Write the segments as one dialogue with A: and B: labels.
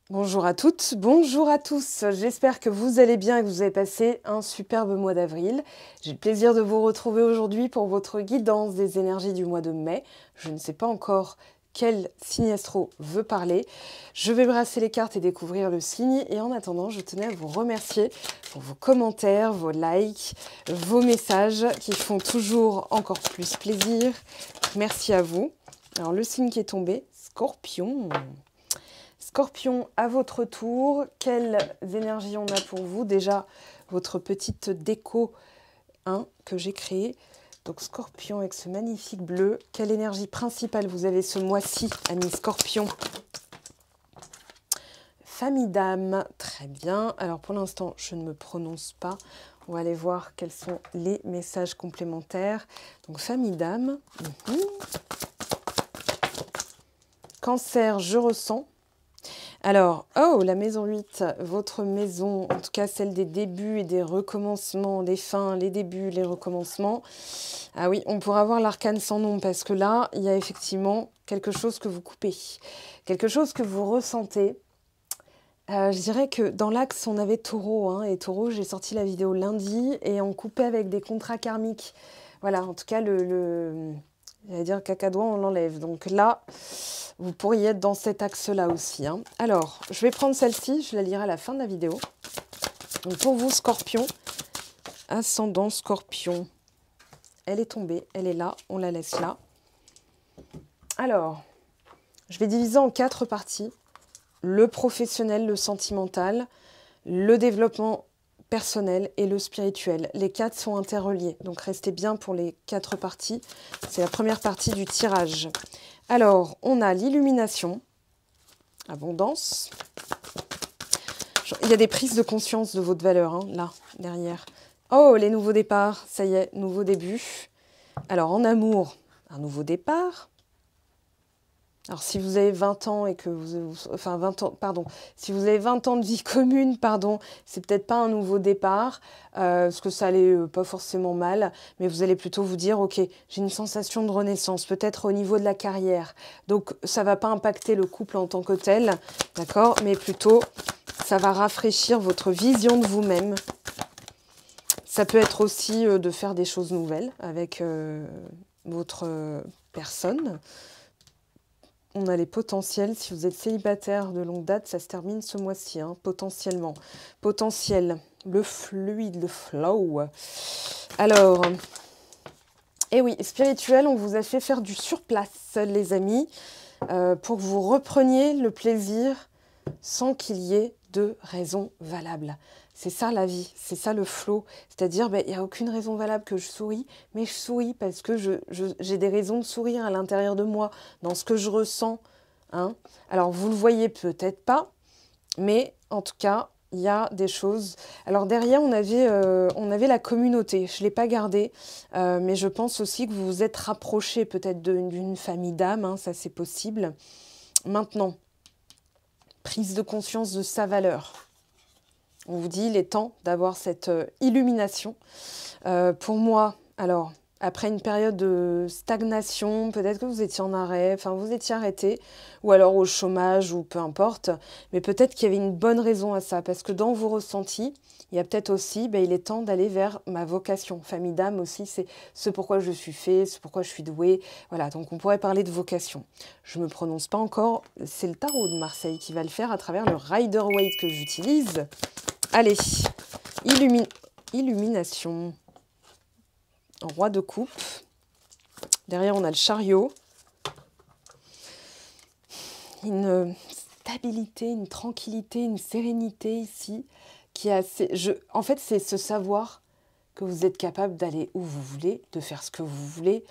A: Bonjour à toutes, bonjour à tous. J'espère que vous allez bien et que vous avez passé un superbe mois d'avril. J'ai le plaisir de vous retrouver aujourd'hui pour votre guidance des énergies du mois de mai. Je ne sais pas encore quel signe astro veut parler. Je vais brasser les cartes et découvrir le signe. Et en attendant, je tenais à vous remercier pour vos commentaires, vos likes, vos messages qui font toujours encore plus plaisir. Merci à vous. Alors le signe qui est tombé, Scorpion. Scorpion, à votre tour, quelles énergies on a pour vous? Déjà, votre petite déco que j'ai créée. Donc Scorpion avec ce magnifique bleu. Quelle énergie principale vous avez ce mois-ci, amis Scorpion? Famille d'âme, très bien. Alors pour l'instant, je ne me prononce pas. On va aller voir quels sont les messages complémentaires. Donc famille d'âme. Cancer, je ressens. Alors, oh, la maison 8, votre maison, en tout cas celle des débuts et des recommencements, des fins, les débuts, les recommencements. Ah oui, on pourra voir l'arcane sans nom parce que là, il y a effectivement quelque chose que vous coupez, quelque chose que vous ressentez. Je dirais que dans l'axe, on avait Taureau, et Taureau, j'ai sorti la vidéo lundi et on coupait avec des contrats karmiques. Voilà, en tout cas, j'allais dire cacadois, on l'enlève. Donc là, vous pourriez être dans cet axe-là aussi. Alors, je vais prendre celle-ci, je la lirai à la fin de la vidéo. Donc pour vous, Scorpion, ascendant Scorpion, elle est tombée, elle est là, on la laisse là. Alors, je vais diviser en 4 parties. Le professionnel, le sentimental, le développement personnel et le spirituel. Les 4 sont interreliés, donc restez bien pour les 4 parties. C'est la première partie du tirage. Alors, on a l'illumination, abondance. Il y a des prises de conscience de votre valeur, là, derrière. Oh, les nouveaux départs, ça y est, nouveau début. Alors, en amour, un nouveau départ. Alors, si vous avez 20 ans et que enfin, 20 ans, pardon. Si vous avez 20 ans de vie commune, pardon, c'est peut-être pas un nouveau départ, parce que ça allait pas forcément mal, mais vous allez plutôt vous dire, ok, j'ai une sensation de renaissance, peut-être au niveau de la carrière. Donc, ça va pas impacter le couple en tant que tel, d'accord, mais plutôt, ça va rafraîchir votre vision de vous-même. Ça peut être aussi de faire des choses nouvelles avec votre personne. On a les potentiels. Si vous êtes célibataire de longue date, ça se termine ce mois-ci, potentiellement. Potentiel, le fluide, le flow. Alors, eh oui, spirituel, on vous a fait faire du surplace, les amis, pour que vous repreniez le plaisir sans qu'il y ait de raison valable. C'est ça la vie, c'est ça le flow. C'est-à-dire, il n'y a aucune raison valable que je souris, mais je souris parce que j'ai des raisons de sourire à l'intérieur de moi, dans ce que je ressens. Alors, vous ne le voyez peut-être pas, mais en tout cas, il y a des choses. Alors derrière, on avait la communauté. Je ne l'ai pas gardée, mais je pense aussi que vous vous êtes rapprochés peut-être d'une famille d'âmes, ça c'est possible. Maintenant, prise de conscience de sa valeur. On vous dit, il est temps d'avoir cette illumination. Pour moi, alors, après une période de stagnation, peut-être que vous étiez en arrêt, enfin vous étiez arrêté, ou alors au chômage, ou peu importe, mais peut-être qu'il y avait une bonne raison à ça, parce que dans vos ressentis, il y a peut-être aussi, il est temps d'aller vers ma vocation. Famille d'âme aussi, c'est ce pourquoi je suis fait, ce pourquoi je suis douée. Voilà, donc on pourrait parler de vocation. Je ne me prononce pas encore, c'est le tarot de Marseille qui va le faire à travers le Rider-Waite que j'utilise. Allez, illumination. Roi de coupe. Derrière, on a le chariot. Une stabilité, une tranquillité, une sérénité ici qui est assez... En fait, c'est ce savoir que vous êtes capable d'aller où vous voulez, de faire ce que vous voulez.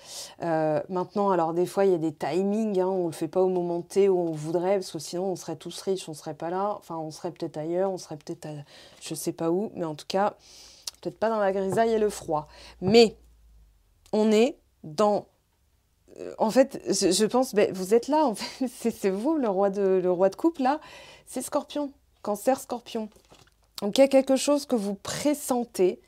A: Maintenant, alors des fois, il y a des timings, on ne le fait pas au moment T où on voudrait, parce que sinon, on serait tous riches, on ne serait pas là. Enfin, on serait peut-être ailleurs, on serait peut-être je ne sais pas où, mais en tout cas, peut-être pas dans la grisaille et le froid. Mais on est dans... En fait, je pense, vous êtes là, en fait, c'est vous, le roi de coupe, là, c'est Scorpion, Cancer, Scorpion. Donc, il y a quelque chose que vous pressentez.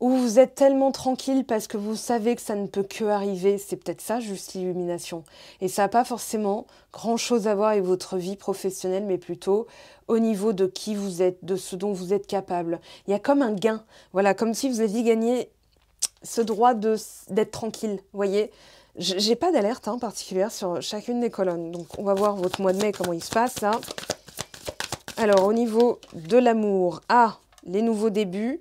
A: ou vous êtes tellement tranquille parce que vous savez que ça ne peut que arriver, c'est peut-être ça juste l'illumination. Et ça n'a pas forcément grand-chose à voir avec votre vie professionnelle, mais plutôt au niveau de qui vous êtes, de ce dont vous êtes capable. Il y a comme un gain, voilà, comme si vous aviez gagné ce droit d'être tranquille, vous voyez. J'ai pas d'alerte particulière sur chacune des colonnes, donc on va voir votre mois de mai, comment il se passe, là. Alors, au niveau de l'amour, les nouveaux débuts,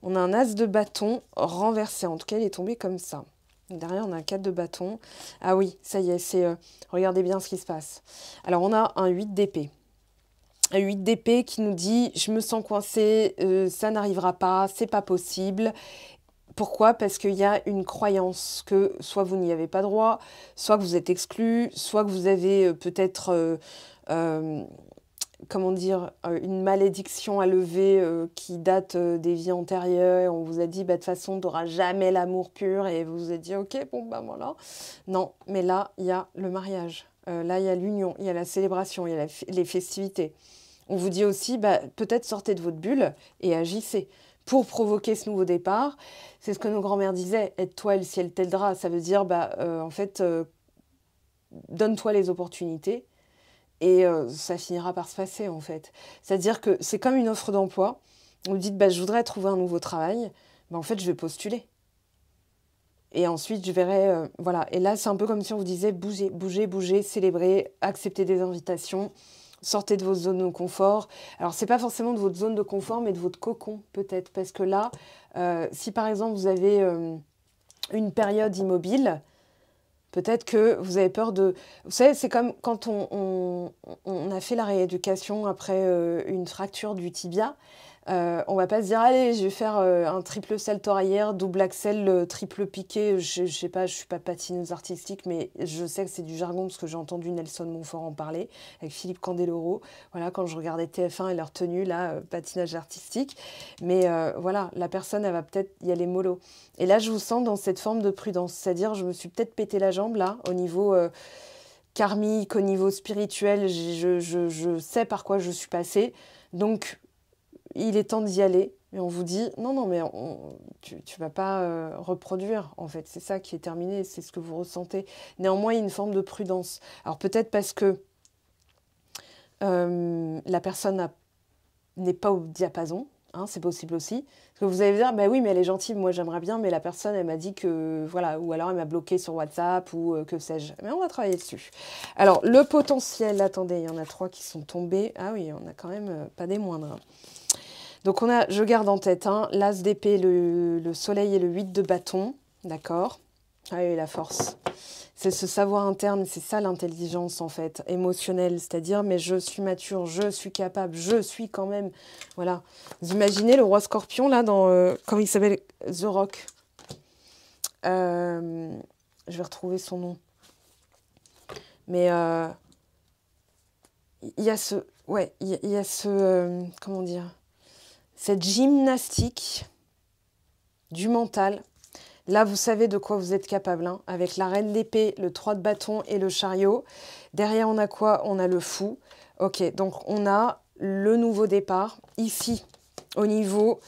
A: on a un as de bâton renversé. En tout cas, il est tombé comme ça. Derrière, on a un 4 de bâton. Ah oui, ça y est, regardez bien ce qui se passe. Alors, on a un 8 d'épée. Un 8 d'épée qui nous dit « Je me sens coincé, ça n'arrivera pas, c'est pas possible ». Pourquoi? Parce qu'il y a une croyance que soit vous n'y avez pas droit, soit que vous êtes exclu, soit que vous avez peut-être... comment dire, une malédiction à lever qui date des vies antérieures. Et on vous a dit, de toute façon, tu n'auras jamais l'amour pur. Et vous vous êtes dit, ok, bon, voilà. Non, mais là, il y a le mariage. Là, il y a l'union, il y a la célébration, il y a les festivités. On vous dit aussi, peut-être sortez de votre bulle et agissez. Pour provoquer ce nouveau départ, c'est ce que nos grands-mères disaient, aide-toi et le ciel t'aidera. Ça veut dire, en fait, donne-toi les opportunités. Et ça finira par se passer, en fait. C'est-à-dire que c'est comme une offre d'emploi. Vous dites, je voudrais trouver un nouveau travail. En fait, je vais postuler. Et ensuite, je verrai... voilà. Et là, c'est un peu comme si on vous disait, bougez, bougez, bougez, célébrez, acceptez des invitations, sortez de vos zones de confort. Alors, c'est pas forcément de votre zone de confort, mais de votre cocon, peut-être. Parce que là, si par exemple, vous avez une période immobile... Peut-être que vous avez peur de... Vous savez, c'est comme quand on a fait la rééducation après une fracture du tibia. On va pas se dire, allez, je vais faire un triple salto arrière, double axel, triple piqué. Je sais pas, je suis pas patineuse artistique, mais je sais que c'est du jargon parce que j'ai entendu Nelson Montfort en parler avec Philippe Candeloro. Voilà, quand je regardais TF1 et leur tenue, là, patinage artistique. Mais voilà, la personne, elle va peut-être y aller mollo. Et là, je vous sens dans cette forme de prudence. C'est-à-dire, je me suis peut-être pété la jambe, là, au niveau karmique, au niveau spirituel. Je sais par quoi je suis passée. Donc, il est temps d'y aller. Et on vous dit, non, mais tu ne vas pas reproduire, en fait. C'est ça qui est terminé, c'est ce que vous ressentez. Néanmoins, il y a une forme de prudence. Alors, peut-être parce que la personne n'est pas au diapason. C'est possible aussi. Parce que vous allez dire, oui, mais elle est gentille, moi j'aimerais bien, mais la personne, elle m'a dit que, voilà, ou alors elle m'a bloqué sur WhatsApp, ou que sais-je. Mais on va travailler dessus. Alors, le potentiel, attendez, il y en a 3 qui sont tombés. Ah oui, on a quand même pas des moindres. Donc, je garde en tête, l'as d'épée, le soleil et le 8 de bâton, d'accord? Ah oui, la force. C'est ce savoir interne, c'est ça l'intelligence en fait, émotionnelle, c'est-à-dire mais je suis mature, je suis capable, je suis quand même, voilà. Vous imaginez le roi Scorpion là dans, comment il s'appelle, The Rock. Je vais retrouver son nom. Mais il y a ce, comment dire, cette gymnastique du mental. Là, vous savez de quoi vous êtes capable, avec la reine d'épée, le 3 de bâton et le chariot. Derrière, on a quoi? On a le fou. Ok, donc on a le nouveau départ. Ici, au niveau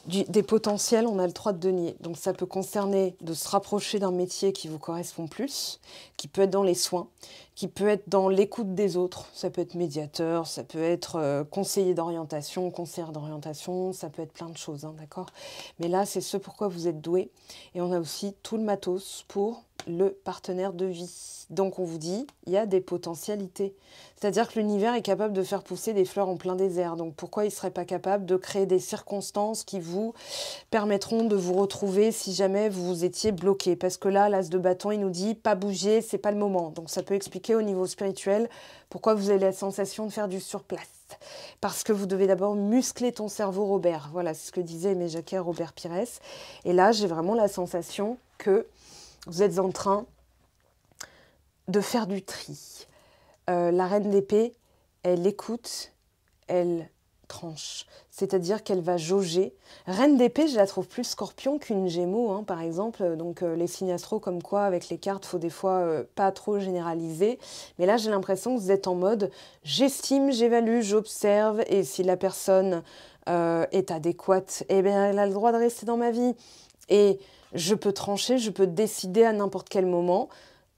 A: des potentiels, on a le 3 de denier. Donc ça peut concerner de se rapprocher d'un métier qui vous correspond plus, qui peut être dans les soins, qui peut être dans l'écoute des autres. Ça peut être médiateur, ça peut être conseiller d'orientation, conseillère d'orientation, ça peut être plein de choses, d'accord? Mais là, c'est ce pourquoi vous êtes doué. Et on a aussi tout le matos pour le partenaire de vie. Donc on vous dit, il y a des potentialités. C'est-à-dire que l'univers est capable de faire pousser des fleurs en plein désert. Donc pourquoi il ne serait pas capable de créer des circonstances qui vous permettront de vous retrouver si jamais vous étiez bloqué? Parce que là, l'as de bâton, il nous dit pas bouger, c'est pas le moment. Donc ça peut expliquer au niveau spirituel pourquoi vous avez la sensation de faire du surplace. Parce que vous devez d'abord muscler ton cerveau, Robert. Voilà, c'est ce que disait Aimé Jacquet, Robert Pires. Et là, j'ai vraiment la sensation que vous êtes en train de faire du tri. La reine d'épée, elle écoute, elle tranche. C'est-à-dire qu'elle va jauger. Reine d'épée, je la trouve plus scorpion qu'une gémeaux, par exemple. Donc les signes astro, comme quoi, avec les cartes, il faut des fois pas trop généraliser. Mais là, j'ai l'impression que vous êtes en mode, j'estime, j'évalue, j'observe. Et si la personne est adéquate, eh bien, elle a le droit de rester dans ma vie. Et je peux trancher, je peux décider à n'importe quel moment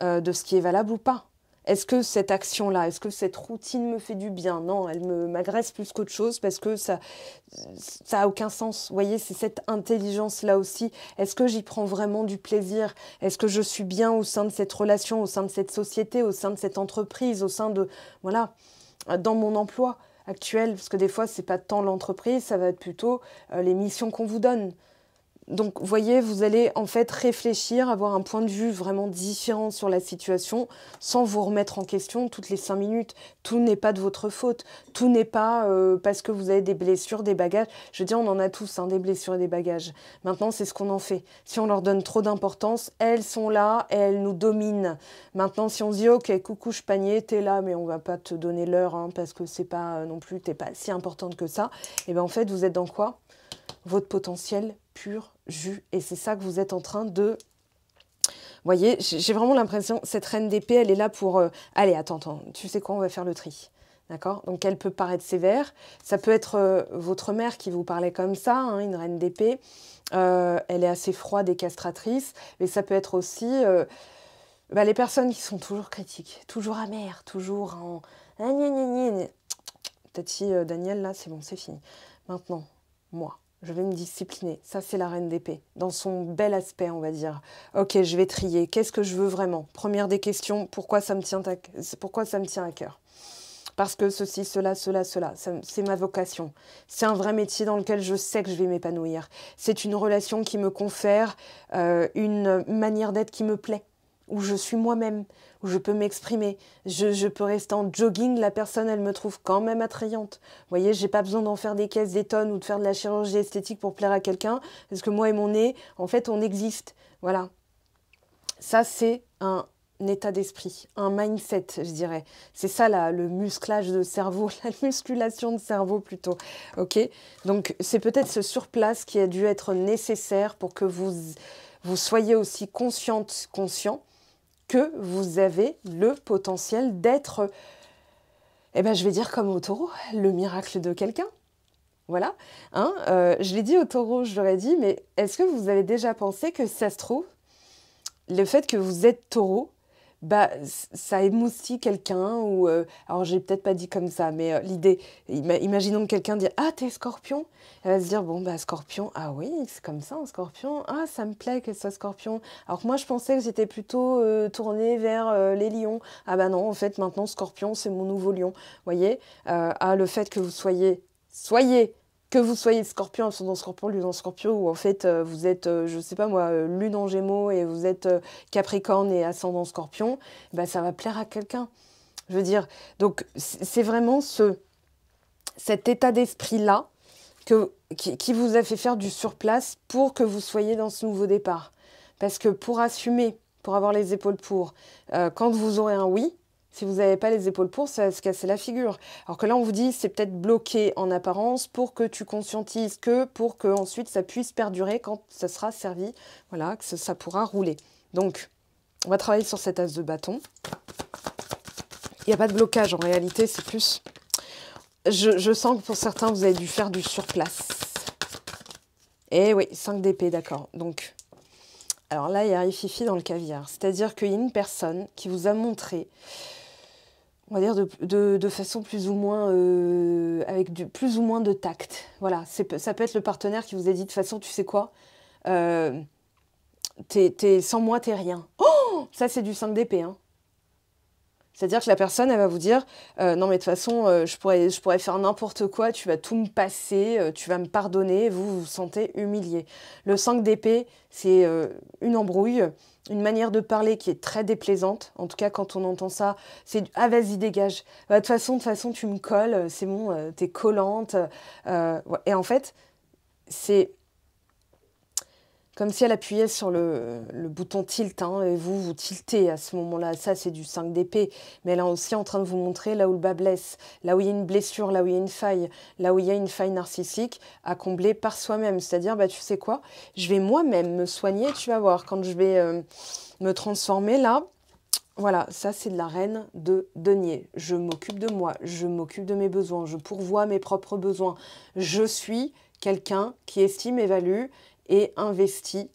A: de ce qui est valable ou pas. Est-ce que cette action-là, est-ce que cette routine me fait du bien? Non, elle m'agresse plus qu'autre chose parce que ça a aucun sens. Vous voyez, c'est cette intelligence-là aussi. Est-ce que j'y prends vraiment du plaisir? Est-ce que je suis bien au sein de cette relation, au sein de cette société, au sein de cette entreprise, au sein de... Voilà, dans mon emploi actuel? Parce que des fois, c'est pas tant l'entreprise, ça va être plutôt les missions qu'on vous donne. Donc, vous voyez, vous allez en fait réfléchir, avoir un point de vue vraiment différent sur la situation, sans vous remettre en question toutes les 5 minutes. Tout n'est pas de votre faute. Tout n'est pas parce que vous avez des blessures, des bagages. Je veux dire, on en a tous, hein, des blessures et des bagages. Maintenant, c'est ce qu'on en fait. Si on leur donne trop d'importance, elles sont là et elles nous dominent. Maintenant, si on se dit, ok, coucou, panier, t'es là, mais on va pas te donner l'heure, hein, parce que c'est pas non plus, t'es pas si importante que ça. Et bien, en fait, vous êtes dans quoi? Votre potentiel pur jus. Et c'est ça que vous êtes en train de... Vous voyez, j'ai vraiment l'impression, cette reine d'épée, elle est là pour... Allez, attends, tu sais quoi, on va faire le tri. D'accord? Donc, elle peut paraître sévère. Ça peut être votre mère qui vous parlait comme ça, hein, une reine d'épée. Elle est assez froide et castratrice. Mais ça peut être aussi les personnes qui sont toujours critiques, toujours amères, toujours en... Tati, Daniel, là, c'est bon, c'est fini. Maintenant, moi... Je vais me discipliner. Ça, c'est la reine d'épée. Dans son bel aspect, on va dire. Ok, je vais trier. Qu'est-ce que je veux vraiment? Première des questions, pourquoi ça me tient à cœur? Parce que ceci, cela. C'est ma vocation. C'est un vrai métier dans lequel je sais que je vais m'épanouir. C'est une relation qui me confère une manière d'être qui me plaît, où je suis moi-même, où je peux m'exprimer. Je peux rester en jogging, la personne, elle me trouve quand même attrayante. Vous voyez, j'ai pas besoin d'en faire des caisses, des tonnes ou de faire de la chirurgie esthétique pour plaire à quelqu'un, parce que moi et mon nez, en fait, on existe. Voilà. Ça, c'est un état d'esprit, un mindset, je dirais. C'est ça, là, le musclage de cerveau, la musculation de cerveau, plutôt. OK? Donc, c'est peut-être ce surplace qui a dû être nécessaire pour que vous soyez aussi conscient que vous avez le potentiel d'être, je vais dire comme au taureau, le miracle de quelqu'un. Voilà. Hein, je l'ai dit au taureau, je leur ai dit, mais est-ce que vous avez déjà pensé que ça se trouve, le fait que vous êtes taureau, ça émoustille quelqu'un ou... alors, j'ai peut-être pas dit comme ça, mais l'idée, imaginons que quelqu'un dit « Ah, t'es scorpion ?» Elle va se dire « Bon, scorpion, ah oui, c'est comme ça, un scorpion. Ah, ça me plaît que ce soit scorpion. Alors que moi, je pensais que j'étais plutôt tournée vers les lions. Ah non, en fait, maintenant, scorpion, c'est mon nouveau lion. » Vous voyez, le fait que vous soyez scorpion, ascendant scorpion, lune en scorpion, ou en fait vous êtes, je sais pas moi, lune en gémeaux et vous êtes capricorne et ascendant scorpion, ça va plaire à quelqu'un. Je veux dire, donc c'est vraiment cet état d'esprit-là qui vous a fait faire du surplace pour que vous soyez dans ce nouveau départ. Parce que pour assumer, pour avoir les épaules pour, quand vous aurez un oui, si vous n'avez pas les épaules pour, ça va se casser la figure. Alors que là, on vous dit, c'est peut-être bloqué en apparence pour que tu conscientises pour que ensuite ça puisse perdurer quand ça sera servi, voilà, que ça pourra rouler. Donc, on va travailler sur cet as de bâton. Il n'y a pas de blocage en réalité, c'est plus... Je sens que pour certains, vous avez dû faire du surplace. Et oui, 5 d'épée, d'accord. Donc, alors là, il y a Rififi dans le caviar. C'est-à-dire qu'il y a une personne qui vous a montré... on va dire de façon plus ou moins, avec plus ou moins de tact. Voilà, ça peut être le partenaire qui vous a dit de toute façon, tu sais quoi, sans moi, t'es rien. Oh, ça, c'est du 5 d'épée. Hein. C'est-à-dire que la personne, elle va vous dire, non mais de toute façon, je pourrais faire n'importe quoi, tu vas tout me passer, tu vas me pardonner, vous vous sentez humilié. Le 5 d'épée, c'est une embrouille, une manière de parler qui est très déplaisante. En tout cas, quand on entend ça, c'est « Ah, vas-y, dégage. De toute façon, tu me colles, c'est bon, t'es collante. » Et en fait, c'est comme si elle appuyait sur le bouton tilt, hein, et vous tiltez à ce moment-là. Ça, c'est du 5 d'épée. Mais elle est aussi en train de vous montrer là où le bas blesse, là où il y a une blessure, là où il y a une faille, là où il y a une faille narcissique à combler par soi-même. C'est-à-dire, tu sais quoi, je vais moi-même me soigner, tu vas voir, quand je vais me transformer là, Voilà, ça c'est de la reine de denier. Je m'occupe de moi, je m'occupe de mes besoins, je pourvois mes propres besoins. Je suis quelqu'un qui estime, évalue et investit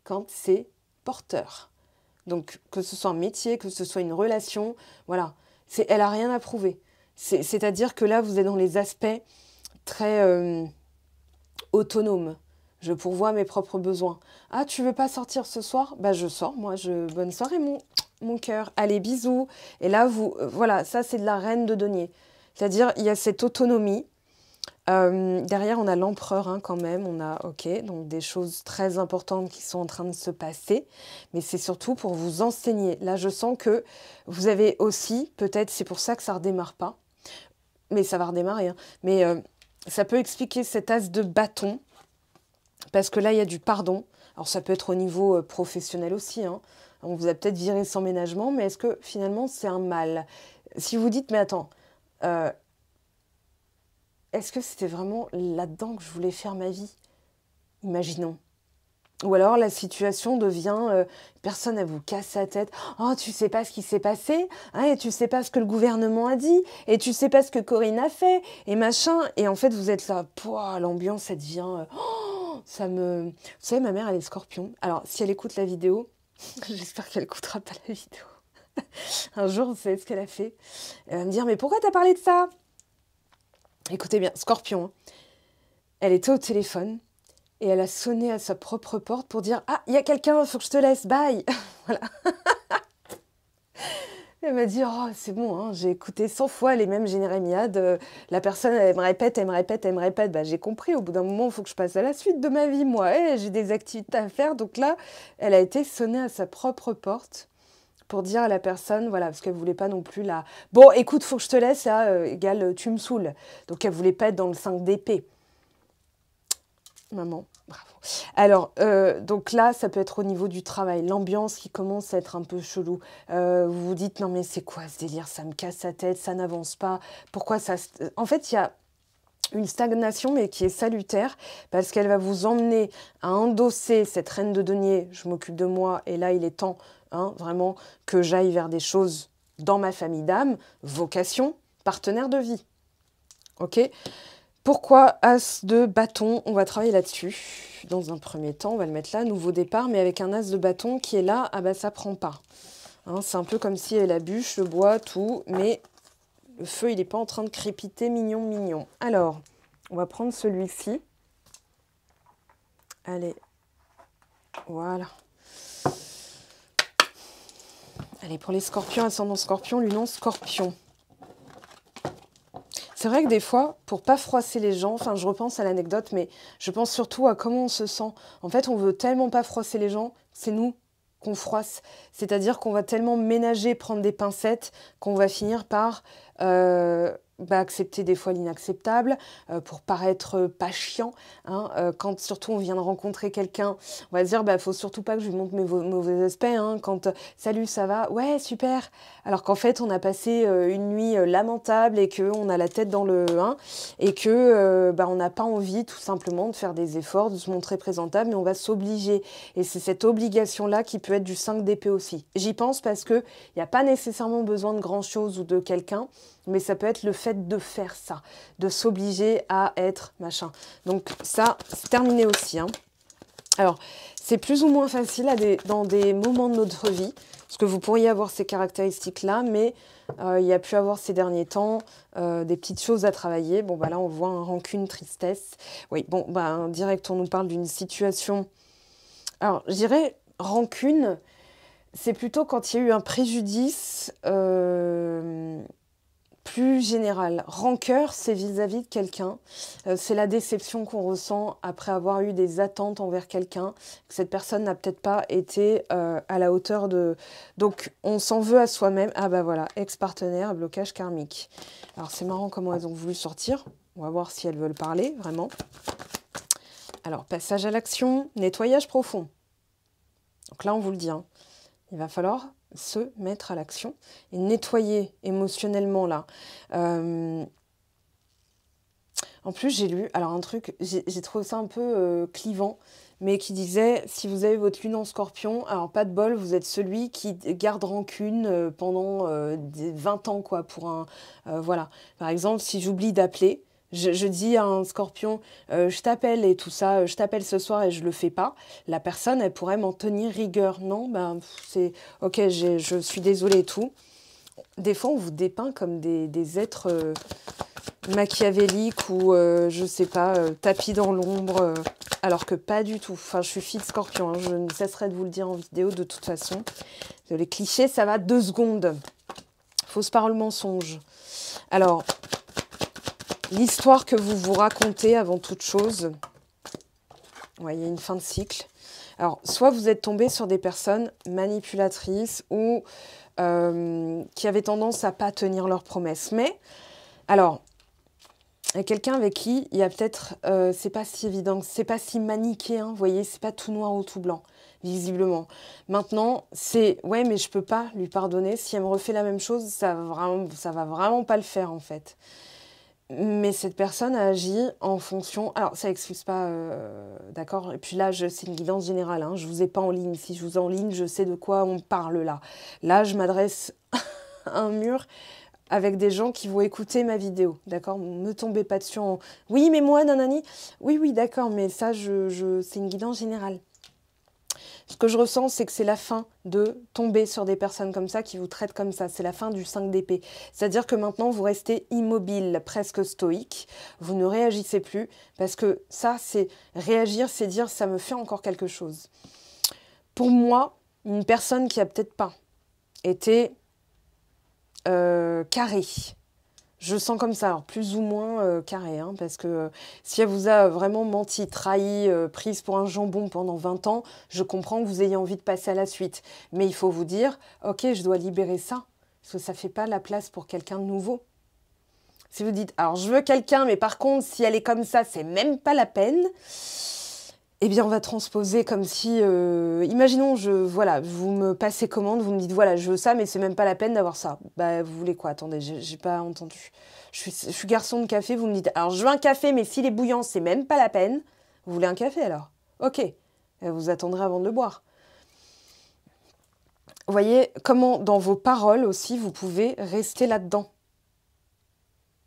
A: quand c'est porteur. Donc, que ce soit un métier, que ce soit une relation, voilà. Elle n'a rien à prouver. C'est-à-dire que là, vous êtes dans les aspects très autonomes. Je pourvois mes propres besoins. Ah, tu veux pas sortir ce soir? Bah, je sors, moi. Bonne soirée, mon cœur. Allez, bisous. Et là, voilà, ça, c'est de la reine de denier. C'est-à-dire, il y a cette autonomie. Derrière, on a l'empereur hein, quand même, on a, ok, donc des choses très importantes qui sont en train de se passer, mais c'est surtout pour vous enseigner. Là, je sens que vous avez aussi, peut-être c'est pour ça que ça ne redémarre pas, mais ça va redémarrer, hein, mais ça peut expliquer cet as de bâton, parce que là, il y a du pardon. Alors ça peut être au niveau professionnel aussi, hein. On vous a peut-être viré sans ménagement, mais est-ce que finalement c'est un mal? Si vous dites, mais attends, est-ce que c'était vraiment là-dedans que je voulais faire ma vie? Imaginons. Ou alors la situation devient, personne, elle vous casse la tête. Oh, tu sais pas ce qui s'est passé, hein, et tu sais pas ce que le gouvernement a dit, et tu sais pas ce que Corinne a fait, et machin. Et en fait, vous êtes là, pouah, l'ambiance, elle devient... ça me... Vous savez, ma mère, elle est scorpion. Alors, si elle écoute la vidéo, j'espère qu'elle écoutera pas la vidéo. Un jour, vous savez ce qu'elle a fait? Elle va me dire, mais pourquoi t'as parlé de ça? Écoutez bien, scorpion, hein. Elle était au téléphone et elle a sonné à sa propre porte pour dire « Ah, il y a quelqu'un, il faut que je te laisse, bye !» Voilà. Elle m'a dit « Oh, c'est bon, hein, j'ai écouté 100 fois les mêmes jérémiades. La personne, elle me répète, elle me répète, elle me répète. Bah, j'ai compris, au bout d'un moment, il faut que je passe à la suite de ma vie, moi. J'ai des activités à faire. » Donc là, elle a été sonnée à sa propre porte pour dire à la personne, voilà, parce qu'elle ne voulait pas non plus la... Bon, écoute, faut que je te laisse, là, égale, tu me saoules. Donc elle ne voulait pas être dans le 5 d'épée. Maman, bravo. Alors, donc là, ça peut être au niveau du travail, l'ambiance qui commence à être un peu chelou. Vous vous dites, non mais c'est quoi ce délire? Ça me casse la tête, ça n'avance pas. Pourquoi ça... En fait, il y a une stagnation, mais qui est salutaire, parce qu'elle va vous emmener à endosser cette reine de denier, je m'occupe de moi, et là, il est temps, hein, vraiment, que j'aille vers des choses dans ma famille d'âme, vocation, partenaire de vie. Ok? Pourquoi as de bâton? On va travailler là-dessus. Dans un premier temps, on va le mettre là, nouveau départ, mais avec un as de bâton qui est là, ah bah ça prend pas. Hein, c'est un peu comme si elle a la bûche, le bois, tout, mais le feu, il n'est pas en train de crépiter, mignon, mignon. Alors, on va prendre celui-ci. Allez, voilà. Allez, pour les scorpions, ascendant scorpion, lunon scorpion. C'est vrai que des fois, pour pas froisser les gens, enfin je repense à l'anecdote, mais je pense surtout à comment on se sent. En fait, on veut tellement pas froisser les gens, c'est nous qu'on froisse. C'est-à-dire qu'on va tellement ménager, prendre des pincettes, qu'on va finir par accepter des fois l'inacceptable, pour paraître pas chiant. Hein, quand surtout on vient de rencontrer quelqu'un, on va se dire, faut surtout pas que je lui montre mes mauvais aspects. Hein, quand salut, ça va? Ouais, super. Alors qu'en fait, on a passé une nuit lamentable et qu'on a la tête dans le 1 et que on n'a pas envie tout simplement de faire des efforts, de se montrer présentable, mais on va s'obliger. Et c'est cette obligation-là qui peut être du 5 d'épée aussi. J'y pense parce qu'il n'y a pas nécessairement besoin de grand-chose ou de quelqu'un, mais ça peut être le fait de faire ça, de s'obliger à être machin. Donc ça, c'est terminé aussi. Hein. Alors, c'est plus ou moins facile dans des moments de notre vie, parce que vous pourriez avoir ces caractéristiques-là, mais il y a pu avoir ces derniers temps des petites choses à travailler. Bon, là, on voit un rancune, tristesse. Oui, bon, direct, on nous parle d'une situation... Alors, je dirais rancune, c'est plutôt quand il y a eu un préjudice plus général. Rancœur, c'est vis-à-vis de quelqu'un. C'est la déception qu'on ressent après avoir eu des attentes envers quelqu'un, que cette personne n'a peut-être pas été à la hauteur de... Donc, on s'en veut à soi-même. Ah voilà, ex-partenaire, blocage karmique. Alors, c'est marrant comment elles ont voulu sortir. On va voir si elles veulent parler, vraiment. Alors, passage à l'action, nettoyage profond. Donc là, on vous le dit, hein, il va falloir se mettre à l'action et nettoyer émotionnellement là. En plus, j'ai lu, alors un truc, j'ai trouvé ça un peu clivant, mais qui disait, si vous avez votre lune en scorpion, alors pas de bol, vous êtes celui qui garde rancune pendant 20 ans, quoi, pour un... voilà. Par exemple, si j'oublie d'appeler, je dis à un scorpion, je t'appelle et tout ça, je t'appelle ce soir et je le fais pas, la personne, elle pourrait m'en tenir rigueur. Non, ben, c'est... Ok, je suis désolée et tout. Des fois, on vous dépeint comme des êtres machiavéliques ou, je sais pas, tapis dans l'ombre, alors que pas du tout. Enfin, je suis fille de scorpion, hein, je ne cesserai de vous le dire en vidéo de toute façon. Les clichés, ça va 2 secondes. Fausse parole, mensonge. Alors, l'histoire que vous vous racontez avant toute chose, ouais, il y a une fin de cycle. Alors, soit vous êtes tombé sur des personnes manipulatrices ou qui avaient tendance à pas tenir leurs promesses. Mais, alors, il y a quelqu'un avec qui il y a peut-être, c'est pas si évident, c'est pas si manichéen, vous voyez, c'est pas tout noir ou tout blanc, visiblement. Maintenant, c'est, ouais, mais je peux pas lui pardonner. Si elle me refait la même chose, ça va vraiment pas le faire, en fait. Mais cette personne a agi en fonction... Alors, ça excuse pas, d'accord? Et puis là, c'est une guidance générale, hein, je vous ai pas en ligne. Si je vous ai en ligne, je sais de quoi on parle là. Là, je m'adresse à un mur avec des gens qui vont écouter ma vidéo, d'accord? Ne tombez pas dessus en... Oui, mais moi, nanani... Oui, d'accord, mais ça, c'est une guidance générale. Ce que je ressens, c'est que c'est la fin de tomber sur des personnes comme ça qui vous traitent comme ça. C'est la fin du 5 d'épée. C'est-à-dire que maintenant, vous restez immobile, presque stoïque. Vous ne réagissez plus parce que ça, c'est réagir, c'est dire ça me fait encore quelque chose. Pour moi, une personne qui a peut-être pas été carrée. Je sens comme ça, alors plus ou moins carré, hein, parce que si elle vous a vraiment menti, trahi, prise pour un jambon pendant 20 ans, je comprends que vous ayez envie de passer à la suite. Mais il faut vous dire, ok, je dois libérer ça, parce que ça ne fait pas la place pour quelqu'un de nouveau. Si vous dites, alors je veux quelqu'un, mais par contre, si elle est comme ça, c'est même pas la peine, eh bien, on va transposer comme si, imaginons, voilà, vous me passez commande, vous me dites, voilà, je veux ça, mais c'est même pas la peine d'avoir ça. Bah, vous voulez quoi? Attendez, j'ai pas entendu. Je suis garçon de café, vous me dites, alors je veux un café, mais s'il est bouillant, c'est même pas la peine. Vous voulez un café alors? Ok, vous attendrez avant de le boire. Vous voyez comment, dans vos paroles aussi, vous pouvez rester là-dedans.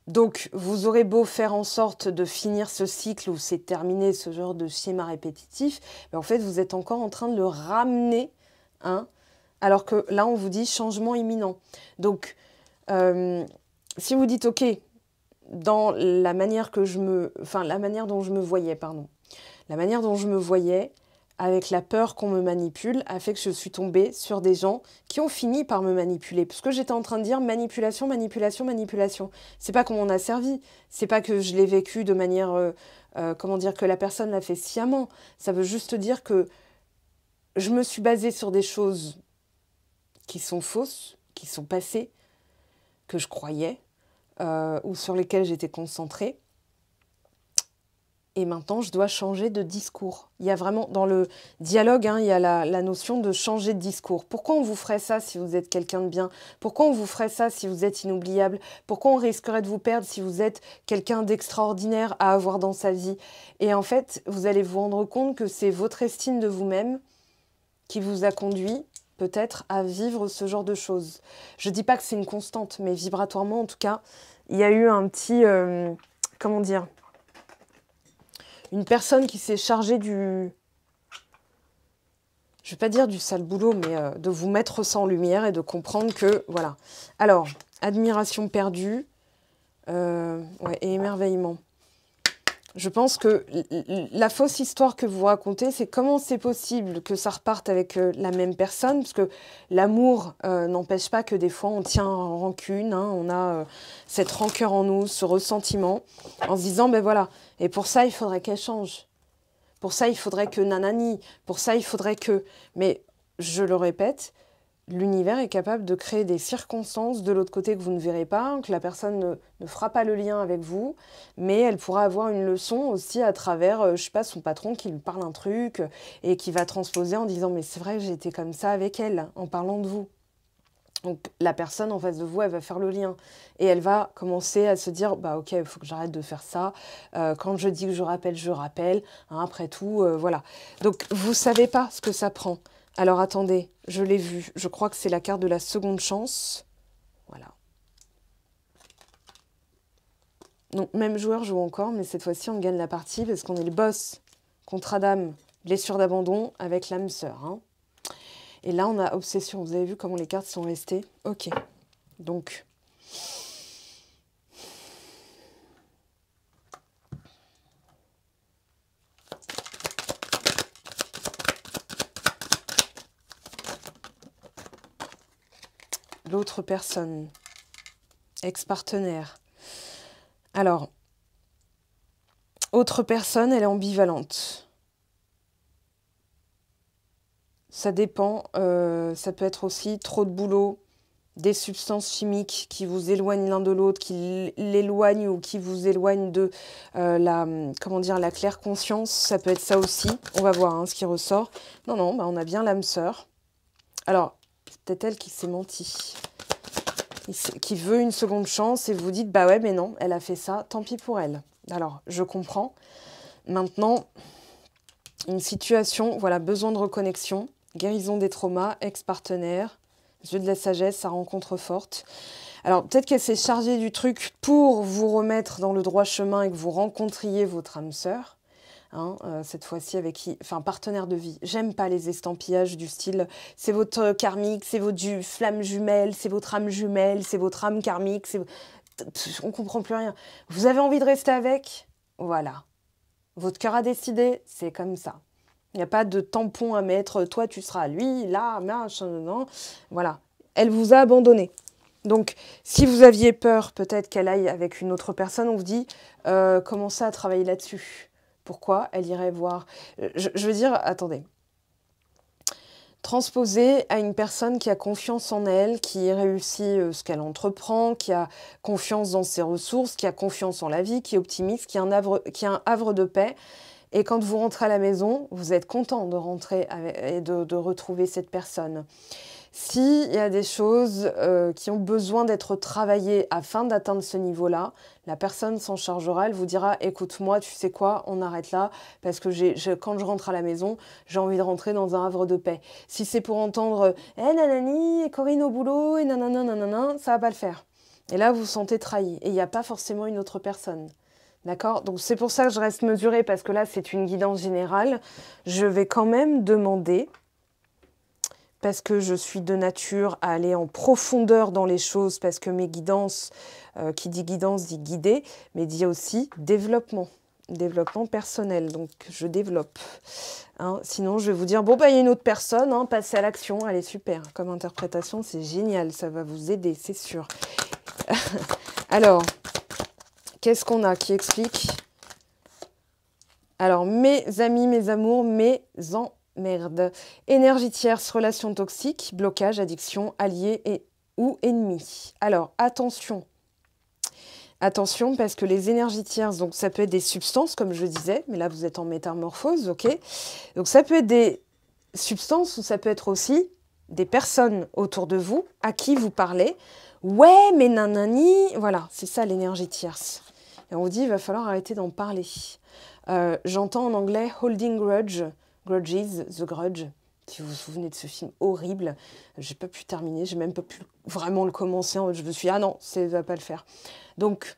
A: Donc, vous aurez beau faire en sorte de finir ce cycle où c'est terminé, ce genre de schéma répétitif, mais en fait, vous êtes encore en train de le ramener, hein, alors que là, on vous dit changement imminent. Donc, si vous dites, OK, dans la manière dont je me voyais, pardon, la manière dont je me voyais, avec la peur qu'on me manipule, a fait que je suis tombée sur des gens qui ont fini par me manipuler. Parce que j'étais en train de dire manipulation, manipulation, manipulation. C'est pas qu'on m'en a servi. C'est pas que je l'ai vécu de manière, comment dire, que la personne l'a fait sciemment. Ça veut juste dire que je me suis basée sur des choses qui sont fausses, qui sont passées, que je croyais, ou sur lesquelles j'étais concentrée. Et maintenant, je dois changer de discours. Il y a vraiment, dans le dialogue, hein, il y a la notion de changer de discours. Pourquoi on vous ferait ça si vous êtes quelqu'un de bien? Pourquoi on vous ferait ça si vous êtes inoubliable? Pourquoi on risquerait de vous perdre si vous êtes quelqu'un d'extraordinaire à avoir dans sa vie? Et en fait, vous allez vous rendre compte que c'est votre estime de vous-même qui vous a conduit peut-être à vivre ce genre de choses. Je ne dis pas que c'est une constante, mais vibratoirement, en tout cas, il y a eu un petit... comment dire? Une personne qui s'est chargée du... Je ne vais pas dire du sale boulot, mais de vous mettre ça en lumière et de comprendre que... Voilà. Alors, admiration perdue ouais, et émerveillement. Je pense que la fausse histoire que vous racontez, c'est comment c'est possible que ça reparte avec la même personne, parce que l'amour n'empêche pas que des fois on tient en rancune, hein, on a cette rancœur en nous, ce ressentiment, en se disant, ben voilà, et pour ça il faudrait qu'elle change, pour ça il faudrait que nanani, pour ça il faudrait que... Mais je le répète, l'univers est capable de créer des circonstances de l'autre côté que vous ne verrez pas, que la personne ne fera pas le lien avec vous, mais elle pourra avoir une leçon aussi à travers, je sais pas, son patron qui lui parle un truc et qui va transposer en disant « mais c'est vrai que j'ai été comme ça avec elle, en parlant de vous ». Donc la personne en face de vous, elle va faire le lien et elle va commencer à se dire bah ok, il faut que j'arrête de faire ça. Quand je dis que je rappelle, hein, après tout, voilà. Donc vous savez pas ce que ça prend. Alors attendez, je l'ai vu. Je crois que c'est la carte de la seconde chance. Voilà. Donc même joueur joue encore, mais cette fois-ci on gagne la partie parce qu'on est le boss. Contrat d'âme, blessure d'abandon avec l'âme sœur. Hein. Et là, on a obsession. Vous avez vu comment les cartes sont restées? Ok. Donc, l'autre personne, ex-partenaire. Alors, autre personne, elle est ambivalente. Ça dépend. Ça peut être aussi trop de boulot, des substances chimiques qui vous éloignent l'un de l'autre, qui l'éloignent ou qui vous éloignent de la claire conscience. Ça peut être ça aussi. On va voir hein, ce qui ressort. Non, bah, on a bien l'âme sœur. Alors, c'est peut-être elle qui s'est menti. Qui veut une seconde chance et vous dites, bah ouais, mais non, elle a fait ça, tant pis pour elle. Alors, je comprends. Maintenant, une situation, voilà, besoin de reconnexion, guérison des traumas, ex-partenaire, jeu de la sagesse, sa rencontre forte. Alors, peut-être qu'elle s'est chargée du truc pour vous remettre dans le droit chemin et que vous rencontriez votre âme sœur. Hein, cette fois-ci avec qui, enfin partenaire de vie. J'aime pas les estampillages du style c'est votre karmique, c'est votre flamme jumelle, c'est votre âme jumelle, c'est votre âme karmique, on comprend plus rien. Vous avez envie de rester avec? Voilà. Votre cœur a décidé, c'est comme ça. Il n'y a pas de tampon à mettre, toi tu seras lui, là, machin, non. Voilà. Elle vous a abandonné. Donc, si vous aviez peur peut-être qu'elle aille avec une autre personne, on vous dit commencez à travailler là-dessus. Pourquoi elle irait voir je veux dire, attendez. Transposer à une personne qui a confiance en elle, qui réussit ce qu'elle entreprend, qui a confiance dans ses ressources, qui a confiance en la vie, qui est optimiste, qui a un havre de paix. Et quand vous rentrez à la maison, vous êtes content de rentrer et de retrouver cette personne. S'il y a des choses qui ont besoin d'être travaillées afin d'atteindre ce niveau-là, la personne s'en chargera, elle vous dira « Écoute-moi, tu sais quoi, on arrête là, parce que quand je rentre à la maison, j'ai envie de rentrer dans un havre de paix. » Si c'est pour entendre « Eh nanani, Corinne au boulot, et nanana, nanana », ça va pas le faire. Et là, vous vous sentez trahi, et il n'y a pas forcément une autre personne. D'accord? Donc c'est pour ça que je reste mesurée, parce que là, c'est une guidance générale. Je vais quand même demander... parce que je suis de nature à aller en profondeur dans les choses, parce que mes guidances, qui dit guidance dit guider, mais dit aussi développement personnel, donc je développe. Hein, sinon, je vais vous dire, bon, bah, il y a une autre personne, hein, passez à l'action, elle est super. Comme interprétation, c'est génial, ça va vous aider, c'est sûr. Alors, qu'est-ce qu'on a qui explique? Alors, mes amis, mes amours, mes merde. Énergie tierce, relation toxique, blocage, addiction, allié ou ennemi. Alors, attention. Attention, parce que les énergies tierces, donc ça peut être des substances, comme je disais, mais là, vous êtes en métamorphose, ok? Donc, ça peut être des substances ou ça peut être aussi des personnes autour de vous à qui vous parlez. Ouais, mais nanani, voilà, c'est ça l'énergie tierce. Et on vous dit, il va falloir arrêter d'en parler. J'entends en anglais « holding grudge », Grudges, The Grudge, si vous vous souvenez de ce film horrible. J'ai pas pu terminer, j'ai même pas pu vraiment le commencer. Je me suis dit, ah non, ça va pas le faire. Donc,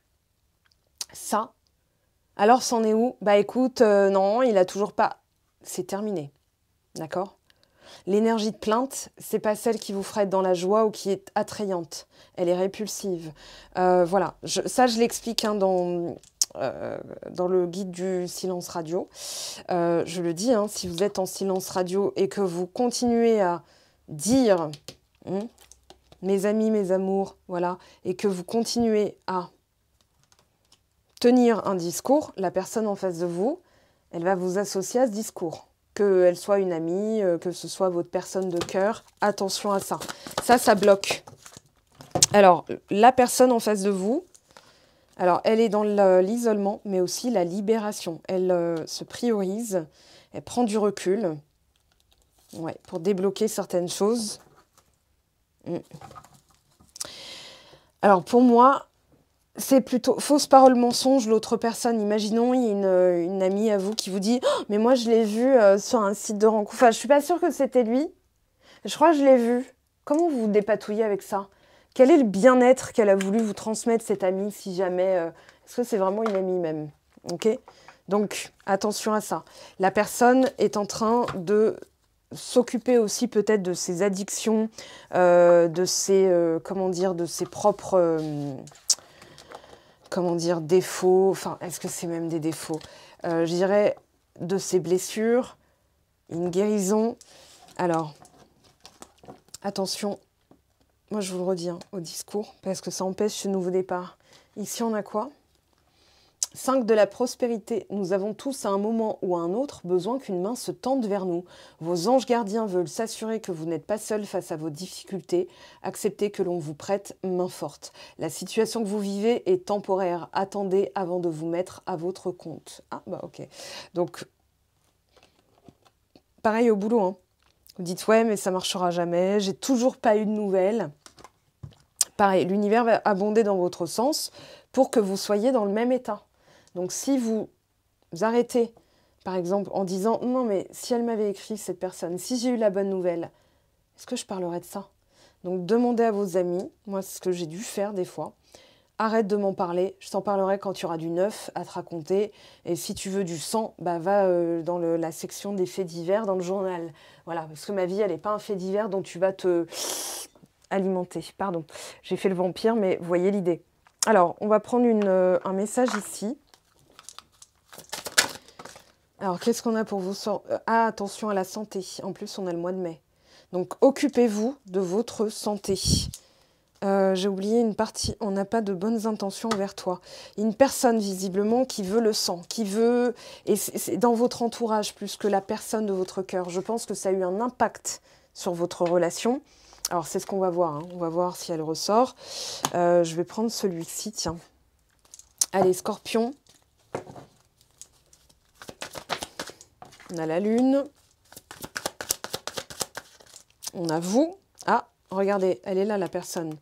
A: ça, alors c'en est où? Bah écoute, non, il a toujours pas... C'est terminé, d'accord? L'énergie de plainte, c'est pas celle qui vous fera être dans la joie ou qui est attrayante. Elle est répulsive. Voilà, ça je l'explique hein, dans le guide du silence radio. Je le dis, hein, si vous êtes en silence radio et que vous continuez à dire mes amis, mes amours, voilà, et que vous continuez à tenir un discours, la personne en face de vous, elle va vous associer à ce discours. Qu'elle soit une amie, que ce soit votre personne de cœur, attention à ça. Ça bloque. Alors, la personne en face de vous, alors elle est dans l'isolement, mais aussi la libération. Elle se priorise, elle prend du recul pour débloquer certaines choses. Alors pour moi, c'est plutôt fausse parole mensonge, l'autre personne. Imaginons, il y a une amie à vous qui vous dit oh, mais moi je l'ai vu sur un site de rencontre. Enfin, je suis pas sûre que c'était lui. Je crois que je l'ai vu. Comment vous vous dépatouillez avec ça? Quel est le bien-être qu'elle a voulu vous transmettre, cette amie, si jamais... Est-ce que c'est vraiment une amie même? Ok. Donc, attention à ça. La personne est en train de s'occuper aussi peut-être de ses addictions, de ses, comment dire, de ses propres... comment dire, défauts, enfin, est-ce que c'est même des défauts? Je dirais de ses blessures, une guérison. Alors, attention, moi je vous le redis hein, au discours, parce que ça empêche ce nouveau départ. Ici, on a quoi? 5 de la prospérité. Nous avons tous à un moment ou à un autre besoin qu'une main se tende vers nous. Vos anges gardiens veulent s'assurer que vous n'êtes pas seul face à vos difficultés. Acceptez que l'on vous prête main forte. La situation que vous vivez est temporaire. Attendez avant de vous mettre à votre compte. Ah bah ok. Donc, pareil au boulot. Hein. Vous dites ouais mais ça marchera jamais. J'ai toujours pas eu de nouvelles. Pareil, l'univers va abonder dans votre sens pour que vous soyez dans le même état. Donc, si vous arrêtez, par exemple, en disant « Non, mais si elle m'avait écrit, cette personne, si j'ai eu la bonne nouvelle, est-ce que je parlerais de ça ?» Donc, demandez à vos amis. Moi, c'est ce que j'ai dû faire des fois. Arrête de m'en parler. Je t'en parlerai quand tu auras du neuf à te raconter. Et si tu veux du sang, bah, va dans la section des faits divers dans le journal. Voilà, parce que ma vie, elle n'est pas un fait divers dont tu vas te alimenter. Pardon, j'ai fait le vampire, mais vous voyez l'idée. Alors, on va prendre un message ici. Alors, qu'est-ce qu'on a pour vous? Ah, attention à la santé. En plus, on a le mois de mai. Donc, occupez-vous de votre santé. J'ai oublié une partie. On n'a pas de bonnes intentions envers toi. Une personne, visiblement, qui veut le sang, qui veut... Et c'est dans votre entourage, plus que la personne de votre cœur. Je pense que ça a eu un impact sur votre relation. Alors, c'est ce qu'on va voir. Hein. On va voir si elle ressort. Je vais prendre celui-ci, tiens. Allez, Scorpion. On a la lune. On a vous. Ah, regardez, elle est là, la personne.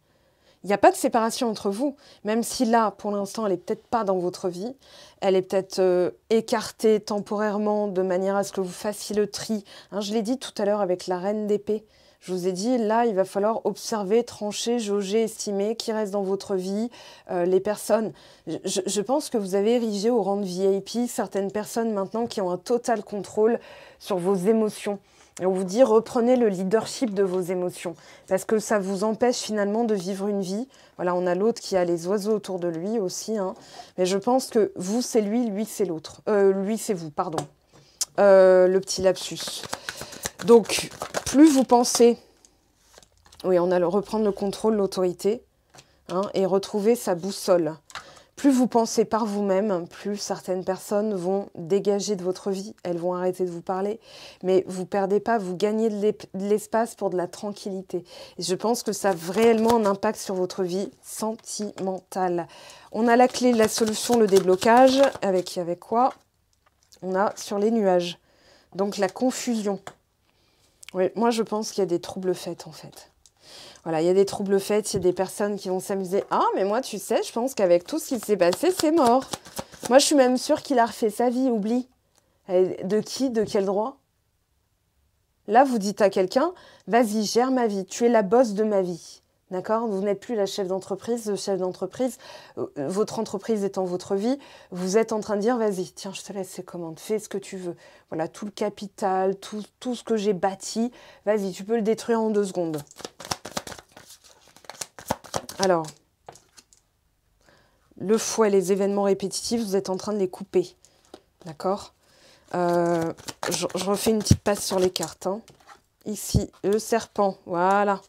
A: Il n'y a pas de séparation entre vous. Même si là, pour l'instant, elle n'est peut-être pas dans votre vie. Elle est peut-être écartée temporairement de manière à ce que vous fassiez le tri. Hein, je l'ai dit tout à l'heure avec la reine d'épée. Je vous ai dit, là, il va falloir observer, trancher, jauger, estimer qui reste dans votre vie, les personnes. Je pense que vous avez érigé au rang de VIP certaines personnes maintenant qui ont un total contrôle sur vos émotions. Et on vous dit, reprenez le leadership de vos émotions, parce que ça vous empêche finalement de vivre une vie. Voilà, on a l'autre qui a les oiseaux autour de lui aussi. Hein. Mais je pense que vous, c'est lui c'est l'autre. Lui, c'est vous, pardon. Le petit lapsus. Donc, plus vous pensez, oui, on a reprendre le contrôle, l'autorité, hein, et retrouver sa boussole. Plus vous pensez par vous-même, plus certaines personnes vont dégager de votre vie, elles vont arrêter de vous parler, mais vous ne perdez pas, vous gagnez de l'espace pour de la tranquillité. Et je pense que ça a réellement un impact sur votre vie sentimentale. On a la clé de la solution, le déblocage, avec quoi? On a sur les nuages, donc la confusion. Oui, moi, je pense qu'il y a des troubles faits, en fait. Voilà, il y a des troubles faits, il y a des personnes qui vont s'amuser. Ah, mais moi, tu sais, je pense qu'avec tout ce qui s'est passé, c'est mort. Moi, je suis même sûre qu'il a refait sa vie, oublie. De qui? De quel droit? Là, vous dites à quelqu'un, vas-y, gère ma vie, tu es la boss de ma vie. D'accord? Vous n'êtes plus la chef d'entreprise, le chef d'entreprise. Votre entreprise étant votre vie, vous êtes en train de dire, vas-y, tiens, je te laisse ces commandes, fais ce que tu veux. Voilà, tout le capital, tout ce que j'ai bâti, vas-y, tu peux le détruire en 2 secondes. Alors, le fouet, les événements répétitifs, vous êtes en train de les couper. D'accord? Je refais une petite passe sur les cartes. Hein. Ici, le serpent, voilà.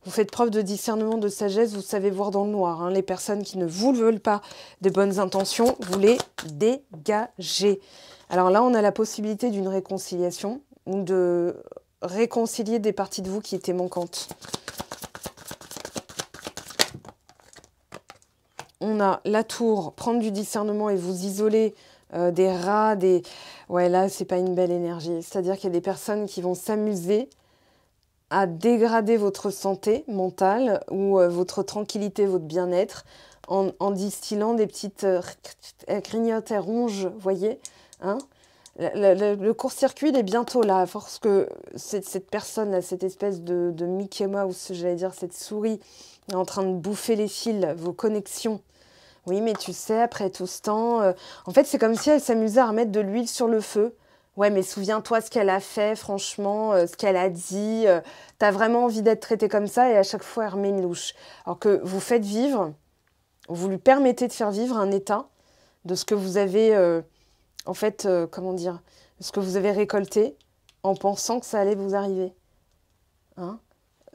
A: Vous faites preuve de discernement, de sagesse, vous savez voir dans le noir. Hein. Les personnes qui ne vous veulent pas de bonnes intentions, vous les dégagez. Alors là, on a la possibilité d'une réconciliation ou de réconcilier des parties de vous qui étaient manquantes. On a la tour, prendre du discernement et vous isoler des rats, des... Ouais, là, c'est pas une belle énergie. C'est-à-dire qu'il y a des personnes qui vont s'amuser à dégrader votre santé mentale ou votre tranquillité, votre bien-être en distillant des petites grignotes et ronges, voyez, hein. Le court-circuit, il est bientôt là, à force que cette personne, cette espèce de Mickey Mouse, j'allais dire, cette souris, est en train de bouffer les fils, vos connexions. Oui, mais tu sais, après tout ce temps... en fait, c'est comme si elle s'amusait à remettre de l'huile sur le feu. Ouais, mais souviens-toi ce qu'elle a fait, franchement, ce qu'elle a dit. T'as vraiment envie d'être traité comme ça et à chaque fois, elle remet une louche. Alors que vous faites vivre, vous lui permettez de faire vivre un état de ce que vous avez... en fait, comment dire, ce que vous avez récolté en pensant que ça allait vous arriver. Hein,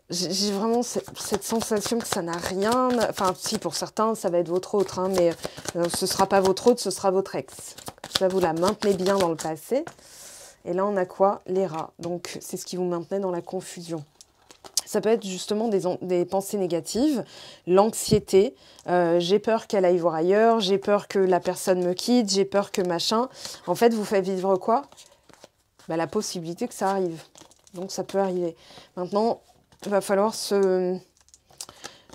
A: j'ai vraiment cette sensation que ça n'a rien... Enfin, si, pour certains, ça va être votre autre, hein, mais ce ne sera pas votre autre, ce sera votre ex. Ça, vous la maintenez bien dans le passé. Et là, on a quoi? Les rats. Donc, c'est ce qui vous maintenait dans la confusion. Ça peut être justement des pensées négatives, l'anxiété, j'ai peur qu'elle aille voir ailleurs, j'ai peur que la personne me quitte, j'ai peur que machin. En fait, vous faites vivre quoi? Bah, la possibilité que ça arrive. Donc ça peut arriver. Maintenant, il va falloir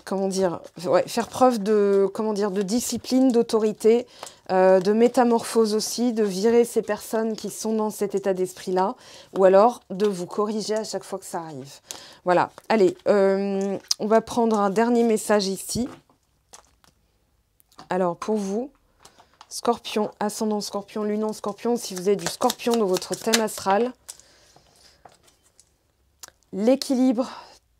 A: comment dire, ouais, faire preuve de, comment dire, de discipline, d'autorité, de métamorphose aussi, de virer ces personnes qui sont dans cet état d'esprit-là, ou alors de vous corriger à chaque fois que ça arrive. Voilà, allez, on va prendre un dernier message ici. Alors, pour vous, Scorpion, ascendant Scorpion, lune en Scorpion, si vous avez du Scorpion dans votre thème astral, l'équilibre.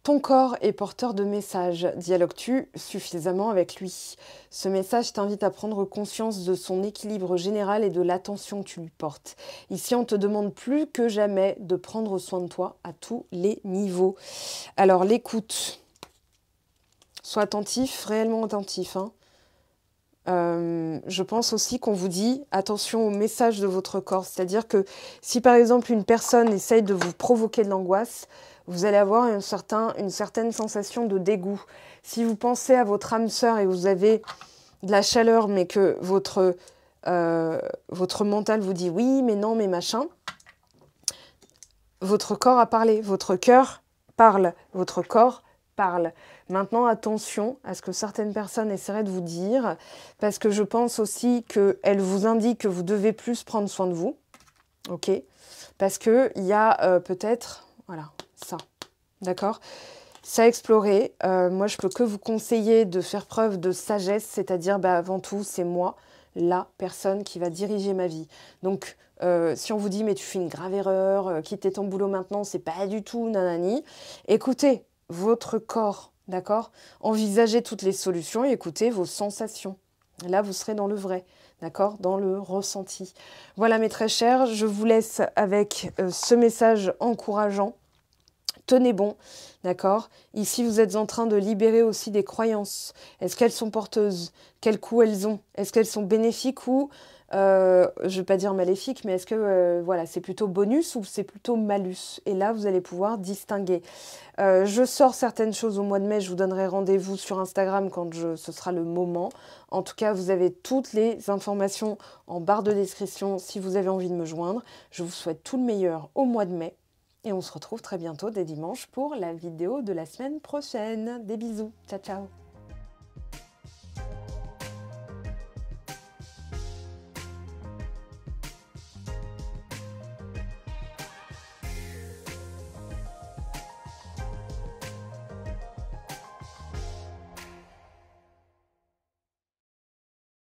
A: Ton corps est porteur de messages. Dialogues-tu suffisamment avec lui? Ce message t'invite à prendre conscience de son équilibre général et de l'attention que tu lui portes. Ici, on te demande plus que jamais de prendre soin de toi à tous les niveaux. Alors, l'écoute. Sois attentif, réellement attentif. Hein. Je pense aussi qu'on vous dit attention au message de votre corps. C'est-à-dire que si, par exemple, une personne essaye de vous provoquer de l'angoisse, vous allez avoir une certaine sensation de dégoût. Si vous pensez à votre âme sœur et vous avez de la chaleur, mais que votre mental vous dit oui, mais non, mais machin, votre corps a parlé, votre cœur parle, votre corps parle. Maintenant, attention à ce que certaines personnes essaieraient de vous dire, parce que je pense aussi qu'elles vous indiquent que vous devez plus prendre soin de vous, ok? Parce qu'il y a peut-être... Voilà. Ça, d'accord? Ça à explorer. Moi, je peux que vous conseiller de faire preuve de sagesse, c'est-à-dire, avant tout, c'est moi, la personne qui va diriger ma vie. Donc, si on vous dit, mais tu fais une grave erreur, quitter ton boulot maintenant, c'est pas du tout nanani, écoutez votre corps, d'accord? Envisagez toutes les solutions et écoutez vos sensations. Là, vous serez dans le vrai. D'accord? Dans le ressenti. Voilà, mes très chers, je vous laisse avec ce message encourageant. Tenez bon, d'accord? Ici, vous êtes en train de libérer aussi des croyances. Est-ce qu'elles sont porteuses? Quel coût elles ont? Est-ce qu'elles sont bénéfiques ou, je ne vais pas dire maléfiques, mais est-ce que voilà, c'est plutôt bonus ou c'est plutôt malus? Et là, vous allez pouvoir distinguer. Je sors certaines choses au mois de mai. Je vous donnerai rendez-vous sur Instagram quand ce sera le moment. En tout cas, vous avez toutes les informations en barre de description si vous avez envie de me joindre. Je vous souhaite tout le meilleur au mois de mai. Et on se retrouve très bientôt dès dimanche pour la vidéo de la semaine prochaine. Des bisous. Ciao, ciao.